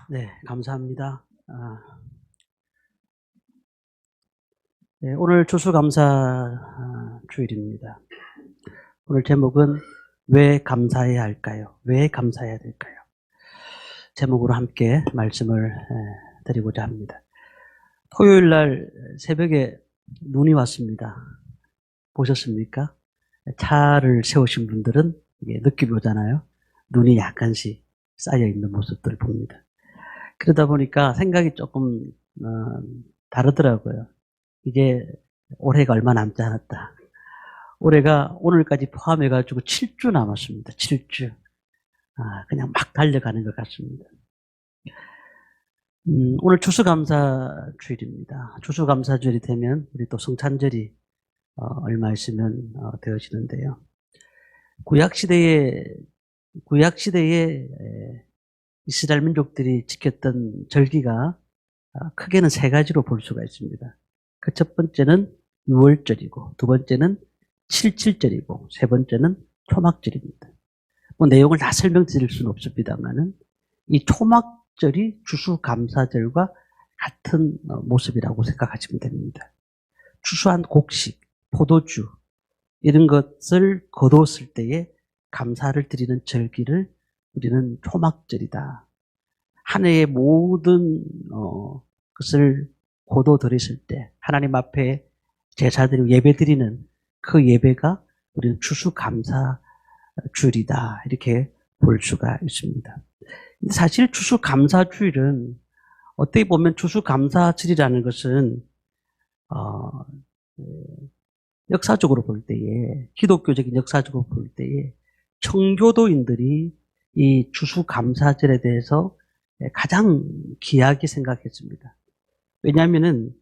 네, 감사합니다. 네, 오늘 추수감사 주일입니다. 오늘 제목은 왜 감사해야 할까요? 왜 감사해야 될까요? 제목으로 함께 말씀을 드리고자 합니다. 토요일 날 새벽에 눈이 왔습니다. 보셨습니까? 차를 세우신 분들은 이게 느낌이 오잖아요. 눈이 약간씩 쌓여 있는 모습들을 봅니다. 그러다 보니까 생각이 조금 다르더라고요. 이제 올해가 얼마 남지 않았다. 올해가 오늘까지 포함해가지고 7주 남았습니다. 7주. 그냥 막 달려가는 것 같습니다. 오늘 추수감사 주일입니다. 추수감사 주일이 되면 우리 또 성찬절이 얼마 있으면 되어지는데요. 구약시대에 이스라엘 민족들이 지켰던 절기가 크게는 세 가지로 볼 수가 있습니다. 그 첫 번째는 유월절이고, 두 번째는 칠칠절이고, 세 번째는 초막절입니다. 뭐 내용을 다 설명드릴 수는 없습니다만은 이 초막절이 추수감사절과 같은 모습이라고 생각하시면 됩니다. 추수한 곡식, 포도주 이런 것을 거뒀을 때에 감사를 드리는 절기를 우리는 초막절이다. 한 해의 모든 것을 거둬들였을 때 하나님 앞에 제사드리고 예배드리는 그 예배가 우리는 추수감사 주일이다. 이렇게 볼 수가 있습니다. 사실 추수감사 주일은 어떻게 보면 추수감사 주일이라는 것은 역사적으로 볼 때에, 기독교적인 역사적으로 볼 때에 청교도인들이 이 추수감사절에 대해서 가장 귀하게 생각했습니다. 왜냐하면은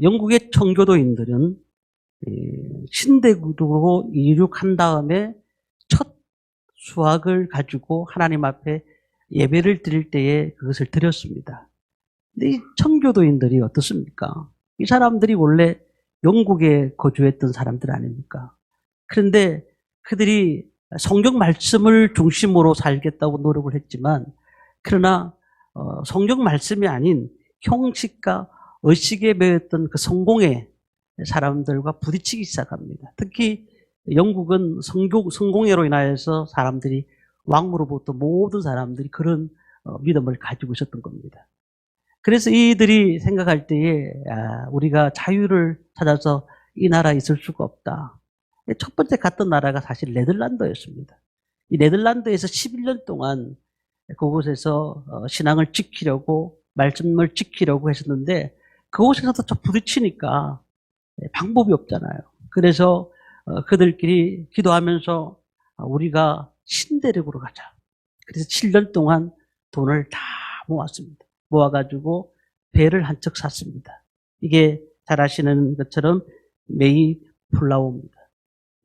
영국의 청교도인들은 신대국으로 이륙한 다음에 첫 수확을 가지고 하나님 앞에 예배를 드릴 때에 그것을 드렸습니다. 근데 이 청교도인들이 어떻습니까? 이 사람들이 원래 영국에 거주했던 사람들 아닙니까? 그런데 그들이 성경 말씀을 중심으로 살겠다고 노력을 했지만, 그러나 성경 말씀이 아닌 형식과 의식에 매였던 그 성공의 사람들과 부딪히기 시작합니다. 특히 영국은 성공회로 인하여서 사람들이, 왕으로부터 모든 사람들이 그런 믿음을 가지고 있었던 겁니다. 그래서 이들이 생각할 때에 우리가 자유를 찾아서 이 나라에 있을 수가 없다. 첫 번째 갔던 나라가 사실 네덜란드였습니다. 이 네덜란드에서 11년 동안 그곳에서 신앙을 지키려고, 말씀을 지키려고 했었는데 그곳에서도 좀 부딪히니까 방법이 없잖아요. 그래서 그들끼리 기도하면서 우리가 신대륙으로 가자. 그래서 7년 동안 돈을 다 모았습니다. 모아가지고 배를 한 척 샀습니다. 이게 잘 아시는 것처럼 메이플라워입니다.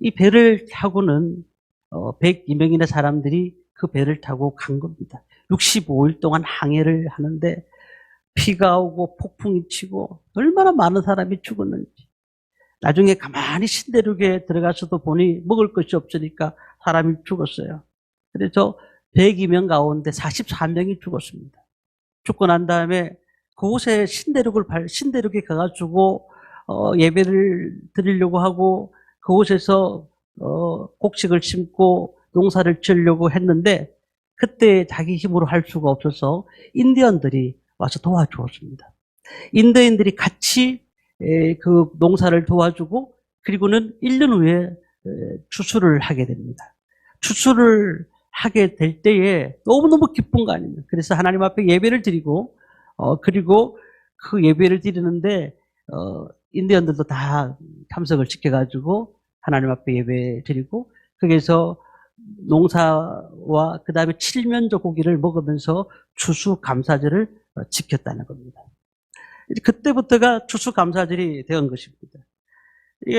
이 배를 타고는 102명이나 사람들이 그 배를 타고 간 겁니다. 65일 동안 항해를 하는데 비가 오고 폭풍이 치고 얼마나 많은 사람이 죽었는지. 나중에 가만히 신대륙에 들어가서도 보니 먹을 것이 없으니까 사람이 죽었어요. 그래서 102명 가운데 44명이 죽었습니다. 죽고 난 다음에 그곳에 신대륙에 가가지고 예배를 드리려고 하고 그곳에서 곡식을 심고 농사를 지으려고 했는데 그때 자기 힘으로 할 수가 없어서 인디언들이 와서 도와주었습니다. 인디언들이 같이 그 농사를 도와주고 그리고는 1년 후에 추수를 하게 됩니다. 추수를 하게 될 때에 너무너무 기쁜 거 아닙니까? 그래서 하나님 앞에 예배를 드리고 그리고 그 예배를 드리는데 인디언들도 다 참석을 시켜가지고 하나님 앞에 예배 드리고 거기서 농사와 그 다음에 칠면조 고기를 먹으면서 추수감사절을 지켰다는 겁니다. 그때부터가 추수감사절이 되은 것입니다.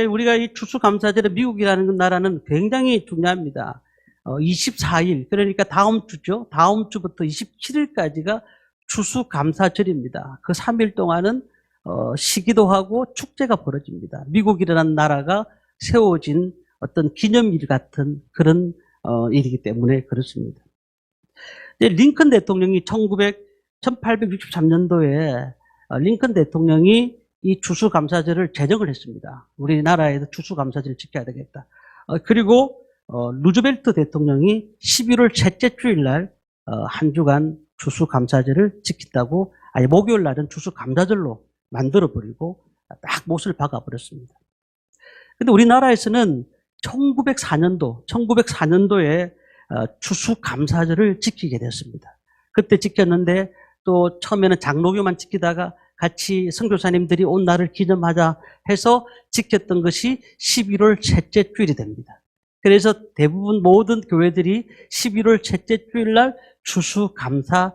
우리가 이 추수감사절에 미국이라는 나라는 굉장히 중요합니다. 24일, 그러니까 다음 주죠. 다음 주부터 27일까지가 추수감사절입니다. 그 3일 동안은 쉬기도 하고 축제가 벌어집니다. 미국이라는 나라가 세워진 어떤 기념일 같은 그런 일이기 때문에 그렇습니다. 링컨 대통령이 1863년도에 링컨 대통령이 이 추수감사절을 제정을 했습니다. 우리나라에도 추수감사절을 지켜야 되겠다. 그리고 루즈벨트 대통령이 11월 셋째 주일날 한 주간 추수감사절을 지킨다고 아예 목요일 날은 추수감사절로 만들어버리고 딱 못을 박아버렸습니다. 근데 우리나라에서는 1904년도에 추수감사절을 지키게 됐습니다. 그때 지켰는데 또 처음에는 장로교만 지키다가 같이 선교사님들이 온 날을 기념하자 해서 지켰던 것이 11월 셋째 주일이 됩니다. 그래서 대부분 모든 교회들이 11월 셋째 주일날 추수감사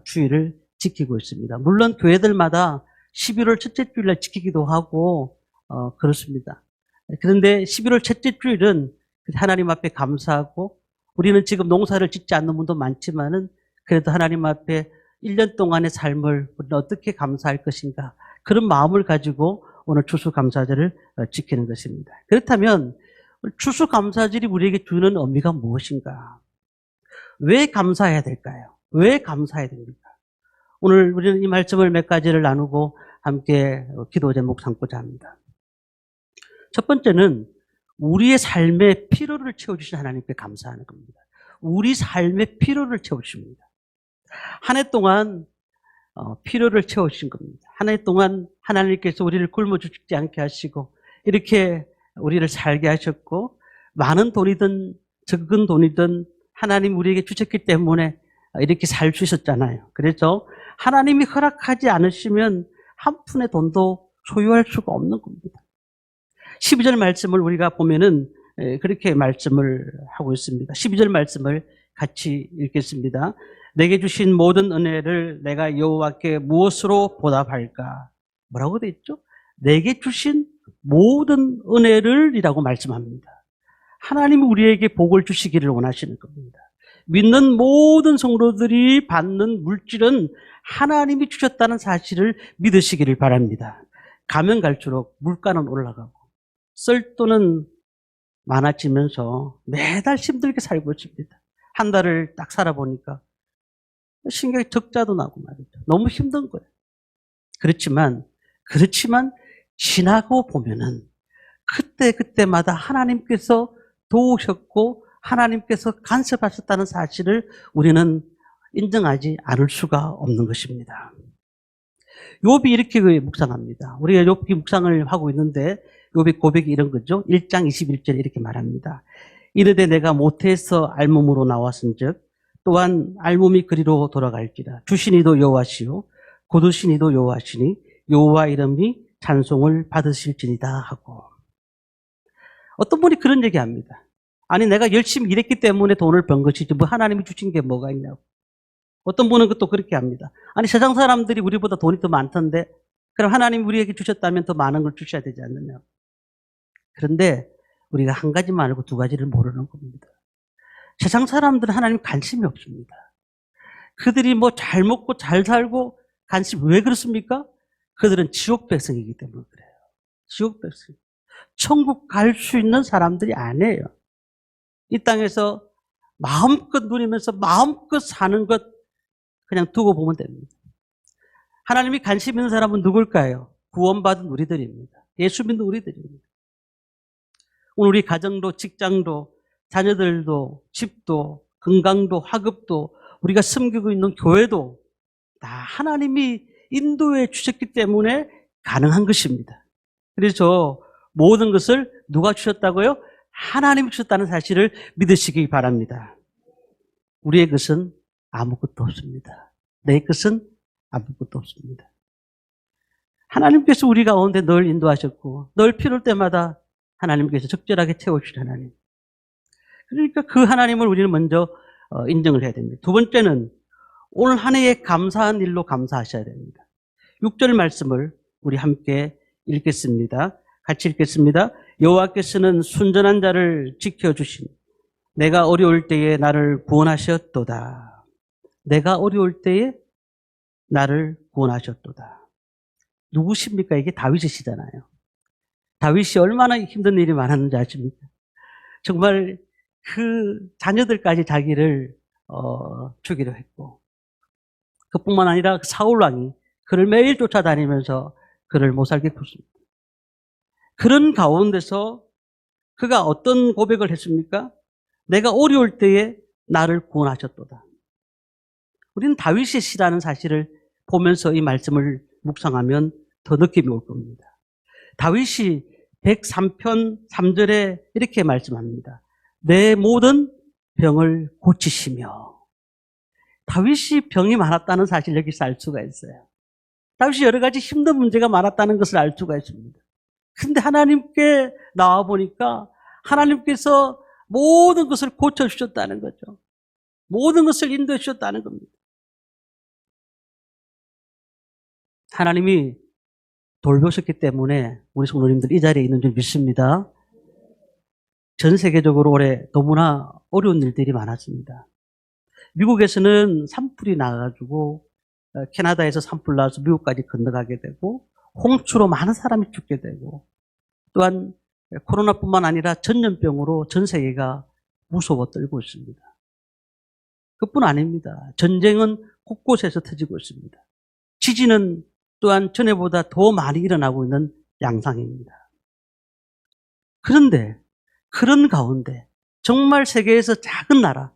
주일을 지키고 있습니다. 물론 교회들마다 11월 첫째 주일날 지키기도 하고 그렇습니다. 그런데 11월 첫째 주일은 하나님 앞에 감사하고 우리는 지금 농사를 짓지 않는 분도 많지만은 그래도 하나님 앞에 1년 동안의 삶을 우리는 어떻게 감사할 것인가 그런 마음을 가지고 오늘 추수감사절을 지키는 것입니다. 그렇다면 추수감사절이 우리에게 주는 의미가 무엇인가? 왜 감사해야 될까요? 왜 감사해야 됩니까? 오늘 우리는 이 말씀을 몇 가지를 나누고 함께 기도 제목 삼고자 합니다. 첫 번째는 우리의 삶의 필요를 채워주신 하나님께 감사하는 겁니다. 우리 삶의 필요를 채워주십니다. 한 해 동안 필요를 채워주신 겁니다. 한 해 동안 하나님께서 우리를 굶어 죽지 않게 하시고 이렇게 우리를 살게 하셨고 많은 돈이든 적은 돈이든 하나님 우리에게 주셨기 때문에 이렇게 살 수 있었잖아요. 그래서 하나님이 허락하지 않으시면 한 푼의 돈도 소유할 수가 없는 겁니다. 12절 말씀을 우리가 보면은 그렇게 말씀을 하고 있습니다. 12절 말씀을 같이 읽겠습니다. 내게 주신 모든 은혜를 내가 여호와께 무엇으로 보답할까? 뭐라고 되어 있죠? 내게 주신 모든 은혜를 이라고 말씀합니다. 하나님이 우리에게 복을 주시기를 원하시는 겁니다. 믿는 모든 성도들이 받는 물질은 하나님이 주셨다는 사실을 믿으시기를 바랍니다. 가면 갈수록 물가는 올라가고 썰돈은 많아지면서 매달 힘들게 살고 있습니다. 한 달을 딱 살아보니까 신경이 적자도 나고 말이죠. 너무 힘든 거예요. 그렇지만 지나고 보면은 그때마다 하나님께서 도우셨고 하나님께서 간섭하셨다는 사실을 우리는 인정하지 않을 수가 없는 것입니다. 욥이 이렇게 묵상합니다. 우리가 욥기 묵상을 하고 있는데 욥의 고백이 이런 거죠. 1장 21절에 이렇게 말합니다. 이르되 내가 모태에서 알몸으로 나왔은즉 또한 알몸이 그리로 돌아갈지라. 주시니도 여호와시요 고두시니도 여호와시니 여호와 이름이 찬송을 받으실지니다 하고. 어떤 분이 그런 얘기합니다. 아니 내가 열심히 일했기 때문에 돈을 번 것이지 뭐 하나님이 주신 게 뭐가 있냐고. 어떤 분은 또 그렇게 합니다. 아니 세상 사람들이 우리보다 돈이 더 많던데 그럼 하나님이 우리에게 주셨다면 더 많은 걸 주셔야 되지 않느냐고. 그런데 우리가 한 가지만 알고 두 가지를 모르는 겁니다. 세상 사람들은 하나님 관심이 없습니다. 그들이 뭐 잘 먹고 잘 살고 관심 왜 그렇습니까? 그들은 지옥 백성이기 때문에 그래요. 지옥 백성. 천국 갈 수 있는 사람들이 아니에요. 이 땅에서 마음껏 누리면서 마음껏 사는 것 그냥 두고 보면 됩니다. 하나님이 관심 있는 사람은 누굴까요? 구원받은 우리들입니다. 예수 믿는 우리들입니다. 오늘 우리 가정도 직장도 자녀들도 집도 건강도 학업도 우리가 섬기고 있는 교회도 다 하나님이 인도해 주셨기 때문에 가능한 것입니다. 그래서 모든 것을 누가 주셨다고요? 하나님이 주셨다는 사실을 믿으시기 바랍니다. 우리의 것은 아무것도 없습니다. 내 것은 아무것도 없습니다. 하나님께서 우리 가운데 늘 인도하셨고 늘 필요할 때마다 하나님께서 적절하게 채워주신 하나님. 그러니까 그 하나님을 우리는 먼저 인정을 해야 됩니다. 두 번째는 오늘 한 해에 감사한 일로 감사하셔야 됩니다. 6절 말씀을 우리 함께 읽겠습니다. 같이 읽겠습니다. 여호와께서는 순전한 자를 지켜주신 내가 어려울 때에 나를 구원하셨도다. 내가 어려울 때에 나를 구원하셨도다. 누구십니까? 이게 다윗이시잖아요. 다윗이 얼마나 힘든 일이 많았는지 아십니까? 정말 그 자녀들까지 자기를 주기로 했고, 그뿐만 아니라 사울 왕이 그를 매일 쫓아다니면서 그를 못 살게 굴습니다. 그런 가운데서 그가 어떤 고백을 했습니까? 내가 어려울 때에 나를 구원하셨도다. 우리는 다윗의 시라는 사실을 보면서 이 말씀을 묵상하면 더 느낌이 올 겁니다. 다윗이 103편 3절에 이렇게 말씀합니다. 내 모든 병을 고치시며. 다윗이 병이 많았다는 사실을 여기서 알 수가 있어요. 다윗이 여러 가지 힘든 문제가 많았다는 것을 알 수가 있습니다. 근데 하나님께 나와 보니까 하나님께서 모든 것을 고쳐주셨다는 거죠. 모든 것을 인도해 주셨다는 겁니다. 하나님이 돌보셨기 때문에 우리 성도님들 이 자리에 있는 줄 믿습니다. 전 세계적으로 올해 너무나 어려운 일들이 많았습니다. 미국에서는 산불이 나가지고 캐나다에서 산불 나서 미국까지 건너가게 되고 홍수로 많은 사람이 죽게 되고 또한 코로나뿐만 아니라 전염병으로 전 세계가 무서워 떨고 있습니다. 그뿐 아닙니다. 전쟁은 곳곳에서 터지고 있습니다. 지진은 또한 전에보다 더 많이 일어나고 있는 양상입니다. 그런데 그런 가운데 정말 세계에서 작은 나라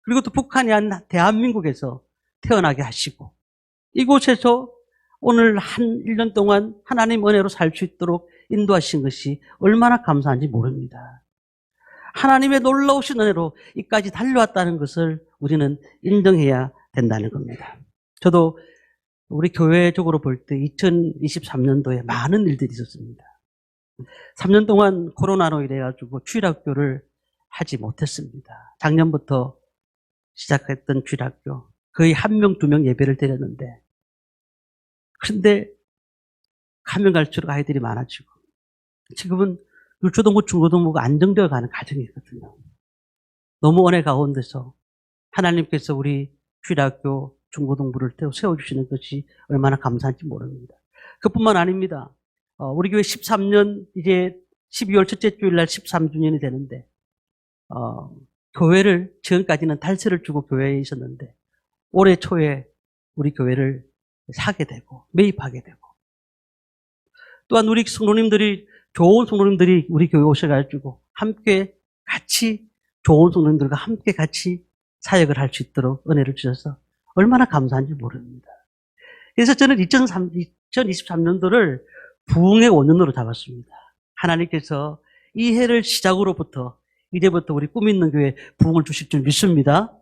그리고 또 북한이 아닌 대한민국에서 태어나게 하시고 이곳에서 오늘 한 1년 동안 하나님 은혜로 살 수 있도록 인도하신 것이 얼마나 감사한지 모릅니다. 하나님의 놀라우신 은혜로 이까지 달려왔다는 것을 우리는 인정해야 된다는 겁니다. 저도 우리 교회적으로 볼 때 2023년도에 많은 일들이 있었습니다. 3년 동안 코로나로 인해가지고 주일학교를 하지 못했습니다. 작년부터 시작했던 주일학교 거의 1명, 2명 예배를 드렸는데 그런데 가면 갈수록 아이들이 많아지고 지금은 유초등부, 중고등부가 안정되어 가는 과정이 있거든요. 너무 은혜 가운데서 하나님께서 우리 주일학교, 중고등부를 세워주시는 것이 얼마나 감사한지 모릅니다. 그뿐만 아닙니다. 우리 교회 13년, 이제 12월 첫째 주일날 13주년이 되는데 교회를 지금까지는 달세를 주고 교회에 있었는데 올해 초에 우리 교회를 사게 되고 매입하게 되고 또한 우리 성도님들이 좋은 성도님들이 우리 교회 오셔가지고 함께 같이 좋은 성도님들과 함께 같이 사역을 할 수 있도록 은혜를 주셔서 얼마나 감사한지 모릅니다. 그래서 저는 2023년도를 부흥의 5년으로 잡았습니다. 하나님께서 이 해를 시작으로부터 이제부터 우리 꿈 있는 교회 부흥을 주실 줄 믿습니다.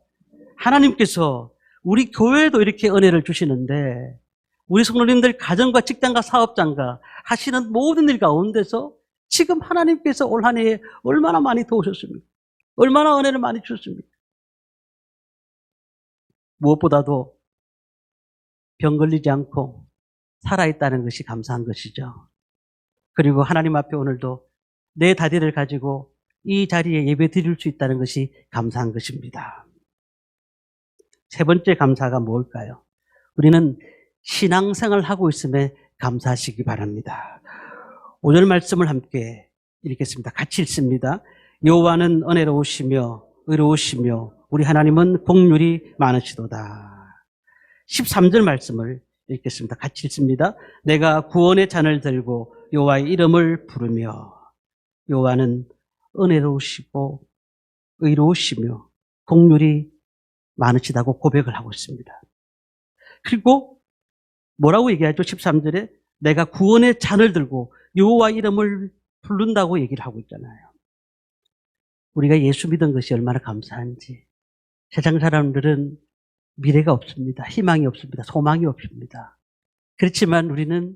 하나님께서 우리 교회에도 이렇게 은혜를 주시는데 우리 성도님들 가정과 직장과 사업장과 하시는 모든 일 가운데서 지금 하나님께서 올 한 해에 얼마나 많이 도우셨습니까? 얼마나 은혜를 많이 주셨습니까? 무엇보다도 병 걸리지 않고 살아있다는 것이 감사한 것이죠. 그리고 하나님 앞에 오늘도 내 다리를 가지고 이 자리에 예배 드릴 수 있다는 것이 감사한 것입니다. 세 번째 감사가 뭘까요? 우리는 신앙생활을 하고 있음에 감사하시기 바랍니다. 오늘 말씀을 함께 읽겠습니다. 같이 읽습니다. 여호와는 은혜로우시며 의로우시며 우리 하나님은 긍휼이 많으시도다. 13절 말씀을 읽겠습니다. 같이 읽습니다. 내가 구원의 잔을 들고 여호와의 이름을 부르며 여호와는 은혜로우시고 의로우시며 긍휼이 많으시다고 고백을 하고 있습니다. 그리고 뭐라고 얘기하죠? 13절에 내가 구원의 잔을 들고 여호와 이름을 부른다고 얘기를 하고 있잖아요. 우리가 예수 믿은 것이 얼마나 감사한지. 세상 사람들은 미래가 없습니다. 희망이 없습니다. 소망이 없습니다. 그렇지만 우리는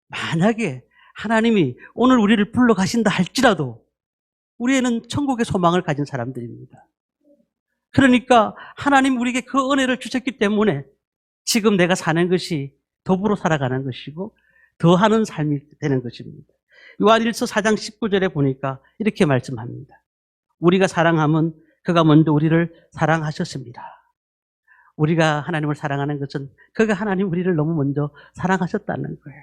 만약에 하나님이 오늘 우리를 불러가신다 할지라도 우리에는 천국의 소망을 가진 사람들입니다. 그러니까 하나님 우리에게 그 은혜를 주셨기 때문에 지금 내가 사는 것이 더불어 살아가는 것이고 더하는 삶이 되는 것입니다. 요한일서 4장 19절에 보니까 이렇게 말씀합니다. 우리가 사랑하면 그가 먼저 우리를 사랑하셨습니다. 우리가 하나님을 사랑하는 것은 그가 하나님 우리를 너무 먼저 사랑하셨다는 거예요.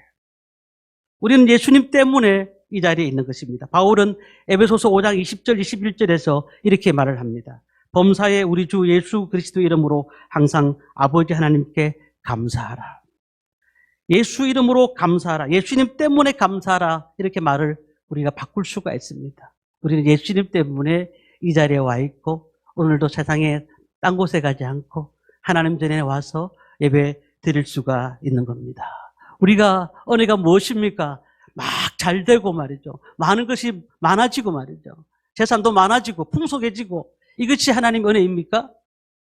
우리는 예수님 때문에 이 자리에 있는 것입니다. 바울은 에베소서 5장 20절 21절에서 이렇게 말을 합니다. 범사에 우리 주 예수 그리스도 이름으로 항상 아버지 하나님께 감사하라. 예수 이름으로 감사하라. 예수님 때문에 감사하라. 이렇게 말을 우리가 바꿀 수가 있습니다. 우리는 예수님 때문에 이 자리에 와 있고 오늘도 세상에 딴 곳에 가지 않고 하나님 전에 와서 예배 드릴 수가 있는 겁니다. 우리가 은혜가 무엇입니까? 막 잘 되고 말이죠. 많은 것이 많아지고 말이죠. 재산도 많아지고 풍속해지고 이것이 하나님 은혜입니까?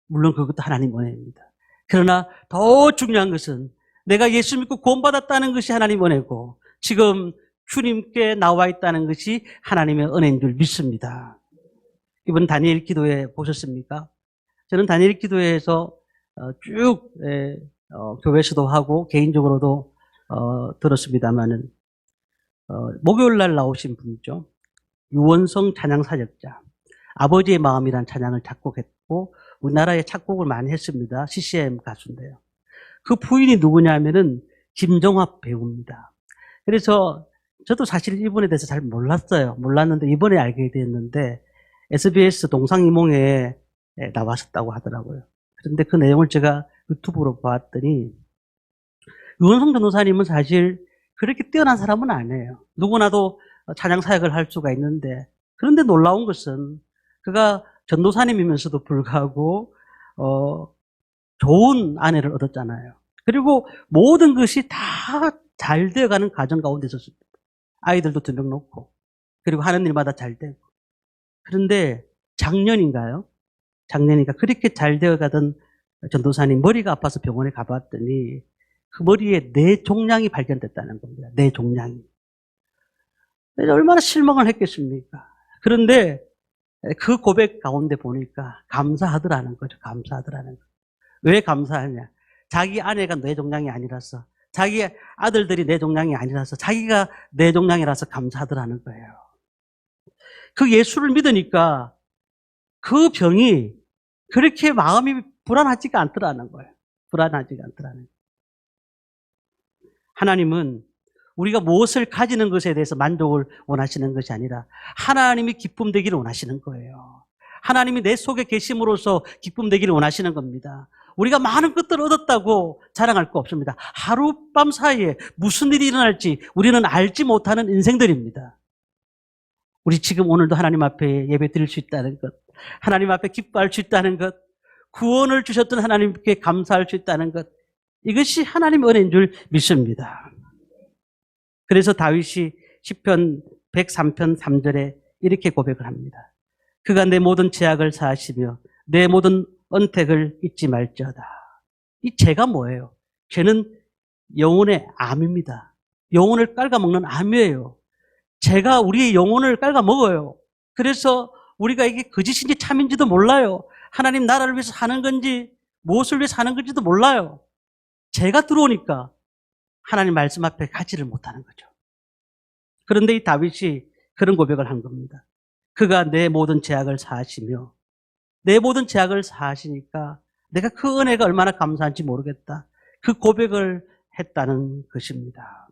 물론 그것도 하나님 은혜입니다. 그러나 더 중요한 것은 내가 예수 믿고 구원받았다는 것이 하나님 은혜고 지금 주님께 나와 있다는 것이 하나님의 은혜인 줄 믿습니다. 이번 다니엘 기도회 보셨습니까? 저는 다니엘 기도회에서 쭉 교회에서도 하고 개인적으로도 들었습니다마는 목요일 날 나오신 분이죠. 유원성 찬양 사역자. 아버지의 마음이란 찬양을 작곡했고 우리나라에 작곡을 많이 했습니다. CCM 가수인데요. 그 부인이 누구냐면은 김정합 배우입니다. 그래서 저도 사실 이분에 대해서 잘 몰랐어요. 몰랐는데 이번에 알게 됐는데 SBS 동상이몽에 나왔었다고 하더라고요. 그런데 그 내용을 제가 유튜브로 봤더니 유원성 전도사님은 사실 그렇게 뛰어난 사람은 아니에요. 누구나도 찬양 사역을 할 수가 있는데 그런데 놀라운 것은 그가 전도사님이면서도 불구하고 좋은 아내를 얻었잖아요. 그리고 모든 것이 다 잘 되어가는 가정 가운데 있었습니다. 아이들도 2명 놓고 그리고 하는 일마다 잘 되고. 그런데 작년인가요? 작년이니까 그렇게 잘 되어가던 전도사님 머리가 아파서 병원에 가봤더니 그 머리에 뇌종양이 발견됐다는 겁니다. 뇌종양이. 얼마나 실망을 했겠습니까? 그런데 그 고백 가운데 보니까 감사하더라는 거죠. 감사하더라는 거죠. 왜 감사하냐? 자기 아내가 뇌종양이 아니라서, 자기 아들들이 뇌종양이 아니라서, 자기가 뇌종양이라서 감사하더라는 거예요. 그 예수를 믿으니까 그 병이 그렇게 마음이 불안하지가 않더라는 거예요. 불안하지가 않더라는 거예요. 하나님은 우리가 무엇을 가지는 것에 대해서 만족을 원하시는 것이 아니라 하나님이 기쁨 되기를 원하시는 거예요. 하나님이 내 속에 계심으로써 기쁨 되기를 원하시는 겁니다. 우리가 많은 것들을 얻었다고 자랑할 거 없습니다. 하룻밤 사이에 무슨 일이 일어날지 우리는 알지 못하는 인생들입니다. 우리 지금 오늘도 하나님 앞에 예배 드릴 수 있다는 것, 하나님 앞에 기뻐할 수 있다는 것, 구원을 주셨던 하나님께 감사할 수 있다는 것, 이것이 하나님의 은혜인 줄 믿습니다. 그래서 다윗이 시편 103편 3절에 이렇게 고백을 합니다. 그가 내 모든 죄악을 사하시며 내 모든 언택을 잊지 말지어다. 이 죄가 뭐예요? 죄는 영혼의 암입니다. 영혼을 깔아먹는 암이에요. 죄가 우리의 영혼을 깔아먹어요. 그래서 우리가 이게 거짓인지 참인지도 몰라요. 하나님 나라를 위해서 사는 건지 무엇을 위해서 사는 건지도 몰라요. 죄가 들어오니까 하나님 말씀 앞에 가지를 못하는 거죠. 그런데 이 다윗이 그런 고백을 한 겁니다. 그가 내 모든 죄악을 사하시며 내 모든 죄악을 사하시니까 내가 그 은혜가 얼마나 감사한지 모르겠다. 그 고백을 했다는 것입니다.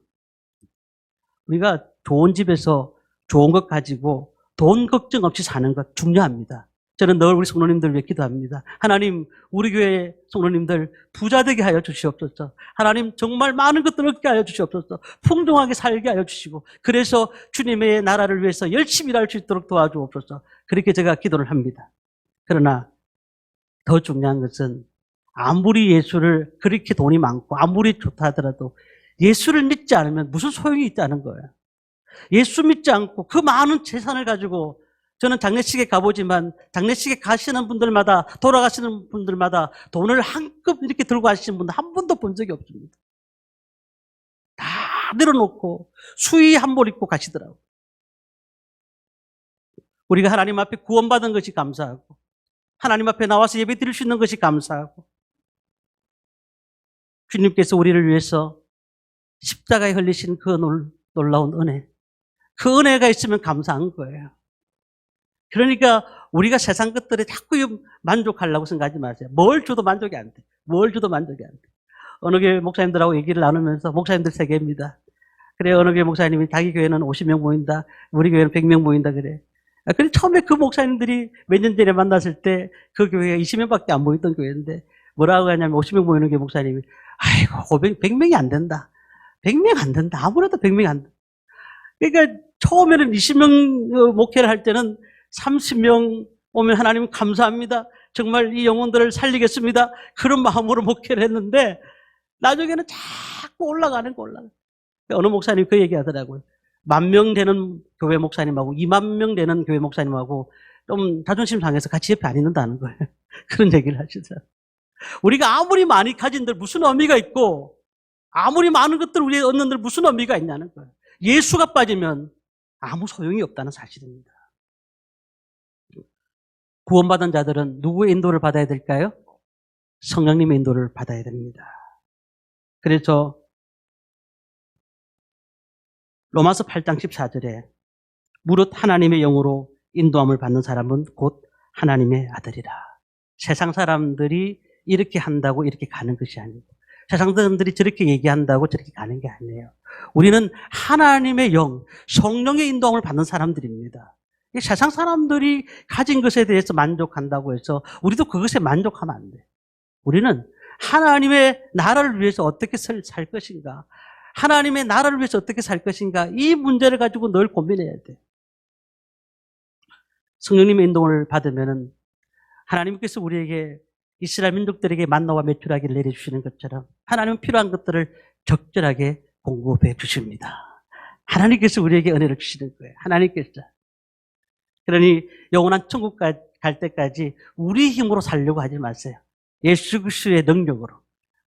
우리가 좋은 집에서 좋은 것 가지고 돈 걱정 없이 사는 것 중요합니다. 저는 늘 우리 성도님들 위해 기도합니다. 하나님, 우리 교회 성도님들 부자 되게 하여 주시옵소서. 하나님, 정말 많은 것들 얻게 하여 주시옵소서. 풍성하게 살게 하여 주시고, 그래서 주님의 나라를 위해서 열심히 일할 수 있도록 도와주옵소서. 그렇게 제가 기도를 합니다. 그러나 더 중요한 것은 아무리 예수를 그렇게 돈이 많고 아무리 좋다 하더라도 예수를 믿지 않으면 무슨 소용이 있다는 거예요. 예수 믿지 않고 그 많은 재산을 가지고, 저는 장례식에 가보지만 장례식에 가시는 분들마다, 돌아가시는 분들마다 돈을 한껏 이렇게 들고 가시는 분들 한 번도 본 적이 없습니다. 다 내려놓고 수의 한벌 입고 가시더라고요. 우리가 하나님 앞에 구원받은 것이 감사하고 하나님 앞에 나와서 예배 드릴 수 있는 것이 감사하고, 주님께서 우리를 위해서 십자가에 흘리신 그 놀라운 은혜, 그 은혜가 있으면 감사한 거예요. 그러니까 우리가 세상 것들에 자꾸 만족하려고 생각하지 마세요. 뭘 줘도 만족이 안 돼. 뭘 줘도 만족이 안 돼. 어느 교회 목사님들하고 얘기를 나누면서, 목사님들 세계입니다. 그래, 어느 교회 목사님이 자기 교회는 50명 모인다, 우리 교회는 100명 모인다 그래. 근데 처음에 그 목사님들이 몇 년 전에 만났을 때 그 교회가 20명밖에 안 모였던 교회인데 뭐라고 하냐면 50명 모이는 게 목사님이 아이고 100명이 안 된다. 100명 안 된다. 아무래도 100명이 안 된다. 그러니까 처음에는 20명 목회를 할 때는 30명 오면 하나님 감사합니다. 정말 이 영혼들을 살리겠습니다. 그런 마음으로 목회를 했는데 나중에는 자꾸 올라가는 거 올라가. 어느 목사님 그 얘기 하더라고요. 10,000명 되는 교회 목사님하고 20,000명 되는 교회 목사님하고 좀 자존심 상해서 같이 옆에 안 있는다는 거예요. 그런 얘기를 하시더라고요. 우리가 아무리 많이 가진들 무슨 의미가 있고 아무리 많은 것들 우리가 얻는들 무슨 의미가 있냐는 거예요. 예수가 빠지면 아무 소용이 없다는 사실입니다. 구원받은 자들은 누구의 인도를 받아야 될까요? 성령님의 인도를 받아야 됩니다. 그래서 로마서 8장 14절에 무릇 하나님의 영으로 인도함을 받는 사람은 곧 하나님의 아들이라. 세상 사람들이 이렇게 한다고 이렇게 가는 것이 아니고 세상 사람들이 저렇게 얘기한다고 저렇게 가는 게 아니에요. 우리는 하나님의 영, 성령의 인도함을 받는 사람들입니다. 세상 사람들이 가진 것에 대해서 만족한다고 해서 우리도 그것에 만족하면 안 돼요. 우리는 하나님의 나라를 위해서 어떻게 살 것인가, 하나님의 나라를 위해서 어떻게 살 것인가, 이 문제를 가지고 늘 고민해야 돼요. 성령님의 인도를 받으면은 하나님께서 우리에게 이스라엘 민족들에게 만나와 메추라기를 내려주시는 것처럼 하나님은 필요한 것들을 적절하게 공급해 주십니다. 하나님께서 우리에게 은혜를 주시는 거예요. 하나님께서. 그러니 영원한 천국 갈 때까지 우리 힘으로 살려고 하지 마세요. 예수 그리스도의 능력으로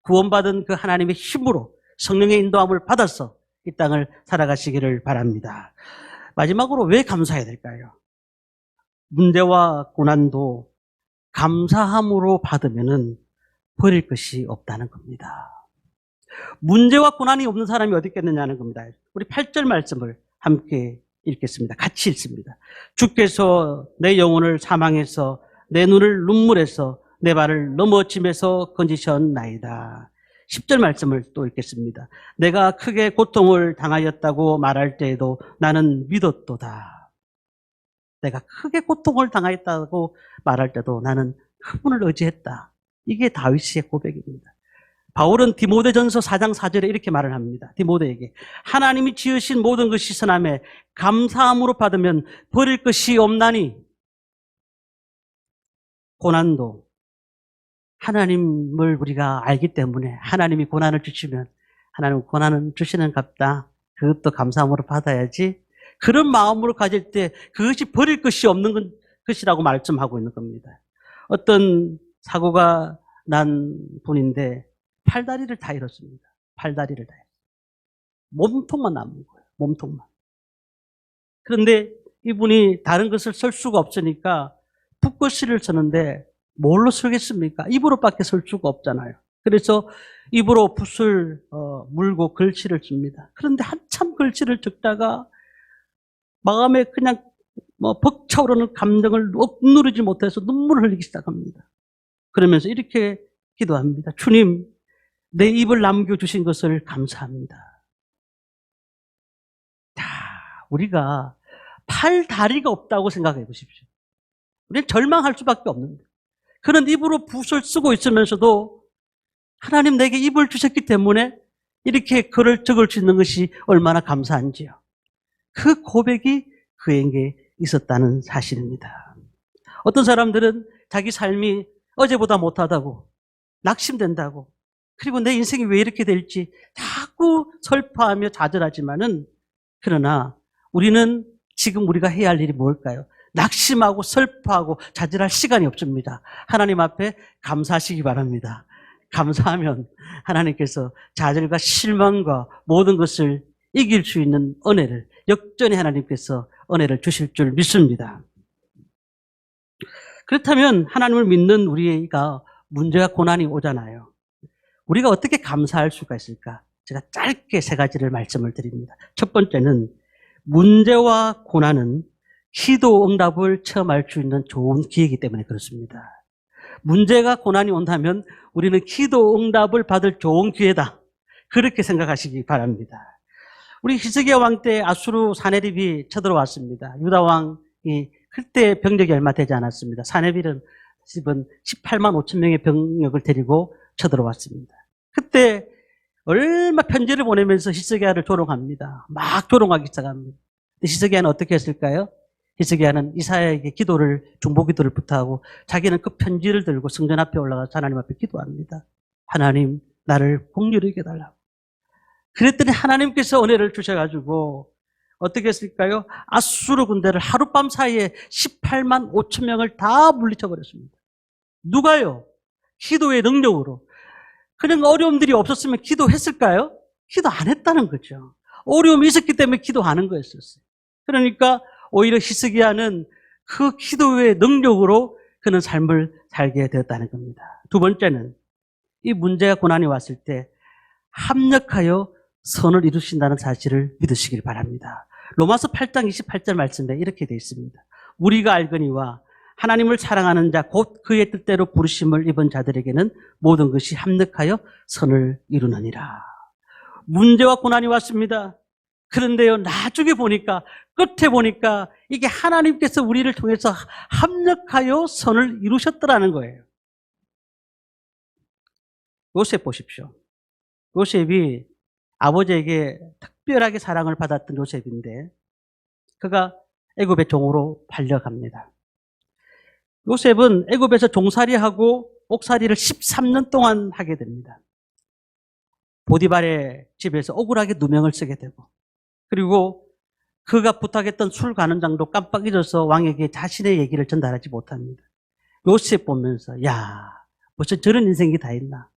구원받은 그 하나님의 힘으로 성령의 인도함을 받아서 이 땅을 살아가시기를 바랍니다. 마지막으로 왜 감사해야 될까요? 문제와 고난도 감사함으로 받으면은 버릴 것이 없다는 겁니다. 문제와 고난이 없는 사람이 어디 있겠느냐는 겁니다. 우리 8절 말씀을 함께 읽겠습니다. 같이 읽습니다. 주께서 내 영혼을 사망해서 내 눈을 눈물에서 내 발을 넘어짐에서 건지셨나이다. 10절 말씀을 또 읽겠습니다. 내가 크게 고통을 당하였다고 말할 때에도 나는 믿었도다. 내가 크게 고통을 당하였다고 말할 때도 나는 그분을 의지했다. 이게 다윗의 고백입니다. 바울은 디모데전서 4장 4절에 이렇게 말을 합니다. 디모데에게 하나님이 지으신 모든 것이 선함에 감사함으로 받으면 버릴 것이 없나니. 고난도 하나님을 우리가 알기 때문에 하나님이 고난을 주시면 하나님은 고난을 주시는 갑다. 그것도 감사함으로 받아야지. 그런 마음으로 가질 때 그것이 버릴 것이 없는 것이라고 말씀하고 있는 겁니다. 어떤 사고가 난 분인데 팔다리를 다 잃었습니다. 팔다리를 다 잃었어요. 몸통만 남은 거예요. 몸통만. 그런데 이분이 다른 것을 쓸 수가 없으니까 붓글씨를 쓰는데 뭘로 쓰겠습니까? 입으로밖에 쓸 수가 없잖아요. 그래서 입으로 붓을 물고 글씨를 씁니다. 그런데 한참 글씨를 적다가 마음에 그냥 벅차오르는 감정을 억누르지 못해서 눈물을 흘리기 시작합니다. 그러면서 이렇게 기도합니다. 주님, 내 입을 남겨주신 것을 감사합니다. 자, 우리가 팔, 다리가 없다고 생각해 보십시오. 우리는 절망할 수밖에 없는데 그런 입으로 붓을 쓰고 있으면서도 하나님 내게 입을 주셨기 때문에 이렇게 글을 적을 수 있는 것이 얼마나 감사한지요. 그 고백이 그에게 있었다는 사실입니다. 어떤 사람들은 자기 삶이 어제보다 못하다고 낙심된다고 그리고 내 인생이 왜 이렇게 될지 자꾸 설파하며 좌절하지만은 그러나 우리는 지금 우리가 해야 할 일이 뭘까요? 낙심하고 설파하고 좌절할 시간이 없습니다. 하나님 앞에 감사하시기 바랍니다. 감사하면 하나님께서 좌절과 실망과 모든 것을 이길 수 있는 은혜를 역전히 하나님께서 은혜를 주실 줄 믿습니다. 그렇다면 하나님을 믿는 우리가 문제와 고난이 오잖아요. 우리가 어떻게 감사할 수가 있을까? 제가 짧게 3가지를 말씀을 드립니다. 첫 번째는 문제와 고난은 기도 응답을 체험할 수 있는 좋은 기회이기 때문에 그렇습니다. 문제가 고난이 온다면 우리는 기도 응답을 받을 좋은 기회다. 그렇게 생각하시기 바랍니다. 우리 히스기야 왕 때 아수르 사네립이 쳐들어왔습니다. 유다 왕이 그때 병력이 얼마 되지 않았습니다. 사내빌은 집은 18만 5천 명의 병력을 데리고 쳐들어왔습니다. 그때 얼마 편지를 보내면서 히스기야를 조롱합니다. 막 조롱하기 시작합니다. 히스기야는 어떻게 했을까요? 히스기야는 이사야에게 중보기도를 부탁하고 자기는 그 편지를 들고 성전 앞에 올라가서 하나님 앞에 기도합니다. 하나님, 나를 긍휼히 여겨달라고. 그랬더니 하나님께서 은혜를 주셔가지고 어떻게 했을까요? 아수르 군대를 하룻밤 사이에 18만 5천 명을 다 물리쳐버렸습니다. 누가요? 기도의 능력으로. 그냥 어려움들이 없었으면 기도했을까요? 기도 안 했다는 거죠. 어려움이 있었기 때문에 기도하는 거였었어요. 그러니까 오히려 히스기야는 그 기도의 능력으로 그는 삶을 살게 되었다는 겁니다. 두 번째는 이 문제와 고난이 왔을 때 합력하여 선을 이루신다는 사실을 믿으시길 바랍니다. 로마서 8장 28절 말씀에 이렇게 되어 있습니다. 우리가 알거니와 하나님을 사랑하는 자 곧 그의 뜻대로 부르심을 입은 자들에게는 모든 것이 합력하여 선을 이루느니라. 문제와 고난이 왔습니다. 그런데요, 나중에 보니까, 끝에 보니까 이게 하나님께서 우리를 통해서 합력하여 선을 이루셨더라는 거예요. 요셉 보십시오. 요셉이 아버지에게 특별하게 사랑을 받았던 요셉인데 그가 애굽의 종으로 팔려갑니다. 요셉은 애굽에서 종살이하고 옥살이를 13년 동안 하게 됩니다. 보디발의 집에서 억울하게 누명을 쓰게 되고 그리고 그가 부탁했던 술 가는 장도 깜빡 잊어서 왕에게 자신의 얘기를 전달하지 못합니다. 요셉 보면서 야, 벌써 저런 인생이 다 있나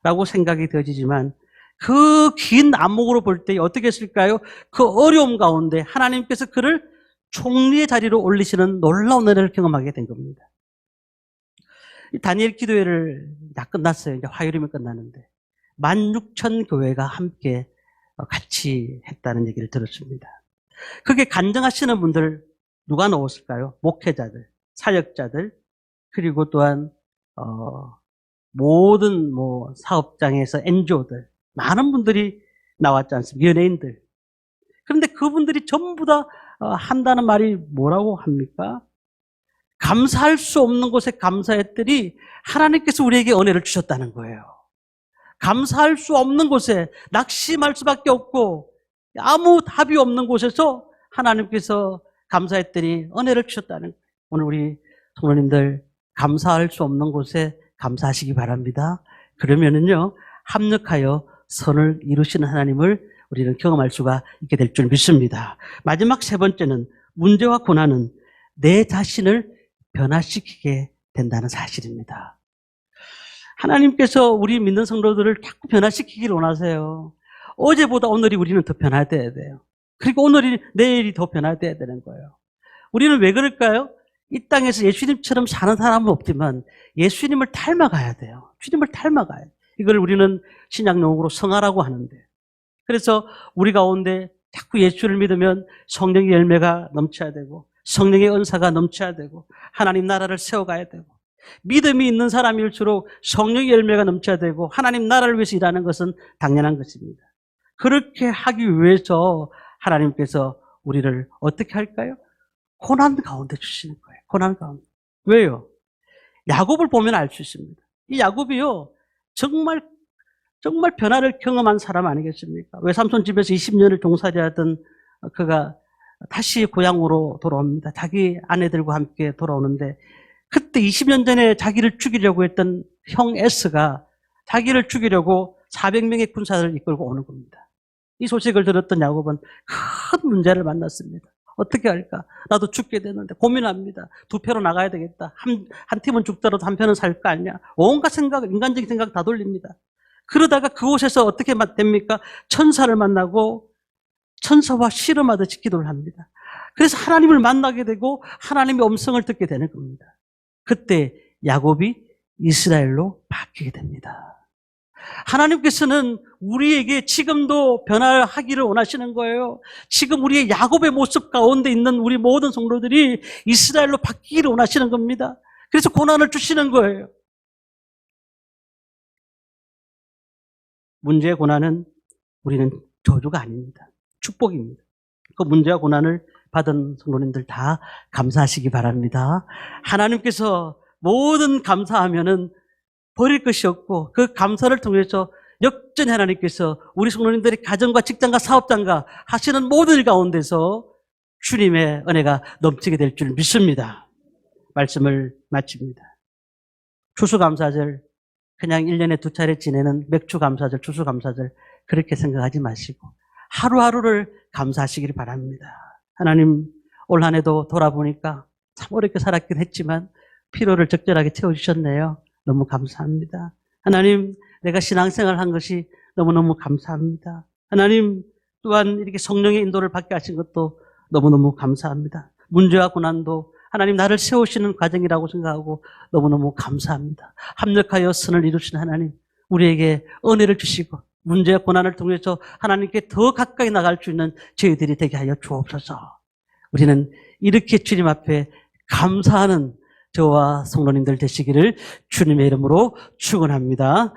라고 생각이 되어지지만 그 긴 안목으로 볼 때 어떻게 했을까요? 그 어려움 가운데 하나님께서 그를 총리의 자리로 올리시는 놀라운 은혜를 경험하게 된 겁니다. 다니엘 기도회를 다 끝났어요. 이제 화요일이면 끝나는데 16,000 교회가 함께 같이 했다는 얘기를 들었습니다. 그게 간증하시는 분들 누가 나왔을까요? 목회자들, 사역자들, 그리고 또한 모든 사업장에서 NGO들 많은 분들이 나왔지 않습니까? 연예인들. 그런데 그분들이 전부 다 한다는 말이 뭐라고 합니까? 감사할 수 없는 곳에 감사했더니 하나님께서 우리에게 은혜를 주셨다는 거예요. 감사할 수 없는 곳에 낙심할 수밖에 없고 아무 답이 없는 곳에서 하나님께서 감사했더니 은혜를 주셨다는 거예요. 오늘 우리 성도님들 감사할 수 없는 곳에 감사하시기 바랍니다. 그러면은요, 합력하여 선을 이루시는 하나님을 우리는 경험할 수가 있게 될 줄 믿습니다. 마지막 세 번째는 문제와 고난은 내 자신을 변화시키게 된다는 사실입니다. 하나님께서 우리 믿는 성도들을 자꾸 변화시키기를 원하세요. 어제보다 오늘이 우리는 더 변화돼야 돼요. 그리고 내일이 더 변화돼야 되는 거예요. 우리는 왜 그럴까요? 이 땅에서 예수님처럼 사는 사람은 없지만 예수님을 닮아가야 돼요. 주님을 닮아가야 돼요. 이걸 우리는 신약 용어로 성화라고 하는데, 그래서 우리 가운데 자꾸 예수를 믿으면 성령의 열매가 넘쳐야 되고 성령의 은사가 넘쳐야 되고 하나님 나라를 세워가야 되고, 믿음이 있는 사람일수록 성령의 열매가 넘쳐야 되고 하나님 나라를 위해서 일하는 것은 당연한 것입니다. 그렇게 하기 위해서 하나님께서 우리를 어떻게 할까요? 고난 가운데 주시는 거예요. 고난 가운데. 왜요? 야곱을 보면 알 수 있습니다. 이 야곱이요, 정말 변화를 경험한 사람 아니겠습니까? 외삼촌 집에서 20년을 종살이하던 그가 다시 고향으로 돌아옵니다. 자기 아내들과 함께 돌아오는데 그때 20년 전에 자기를 죽이려고 했던 형 에스가 자기를 죽이려고 400명의 군사를 이끌고 오는 겁니다. 이 소식을 들었던 야곱은 큰 문제를 만났습니다. 어떻게 할까? 나도 죽게 되는데 고민합니다. 두 표로 나가야 되겠다. 한 팀은 죽더라도 한 표는 살 거 아니냐. 온갖 생각, 인간적인 생각 다 돌립니다. 그러다가 그곳에서 어떻게 됩니까? 천사를 만나고 천사와 씨름하듯이 기도를 합니다. 그래서 하나님을 만나게 되고 하나님의 음성을 듣게 되는 겁니다. 그때 야곱이 이스라엘로 바뀌게 됩니다. 하나님께서는 우리에게 지금도 변화하기를 원하시는 거예요. 지금 우리의 야곱의 모습 가운데 있는 우리 모든 성도들이 이스라엘로 바뀌기를 원하시는 겁니다. 그래서 고난을 주시는 거예요. 문제의 고난은 우리는 저주가 아닙니다. 축복입니다. 그 문제와 고난을 받은 성도님들 다 감사하시기 바랍니다. 하나님께서 모든 감사하면은 버릴 것이 없고 그 감사를 통해서 역전히 하나님께서 우리 성도님들이 가정과 직장과 사업장과 하시는 모든 일 가운데서 주님의 은혜가 넘치게 될 줄 믿습니다. 말씀을 마칩니다. 추수감사절 그냥 1년에 2차례 지내는 맥주감사절, 추수감사절 그렇게 생각하지 마시고 하루하루를 감사하시기를 바랍니다. 하나님 올 한 해도 돌아보니까 참 어렵게 살았긴 했지만 피로를 적절하게 채워주셨네요. 너무 감사합니다. 하나님 내가 신앙생활을 한 것이 너무너무 감사합니다. 하나님 또한 이렇게 성령의 인도를 받게 하신 것도 너무너무 감사합니다. 문제와 고난도 하나님 나를 세우시는 과정이라고 생각하고 너무너무 감사합니다. 합력하여 선을 이루신 하나님 우리에게 은혜를 주시고 문제와 고난을 통해서 하나님께 더 가까이 나갈 수 있는 저희들이 되게 하여 주옵소서. 우리는 이렇게 주님 앞에 감사하는 저와 성도님들 되시기를 주님의 이름으로 축원합니다.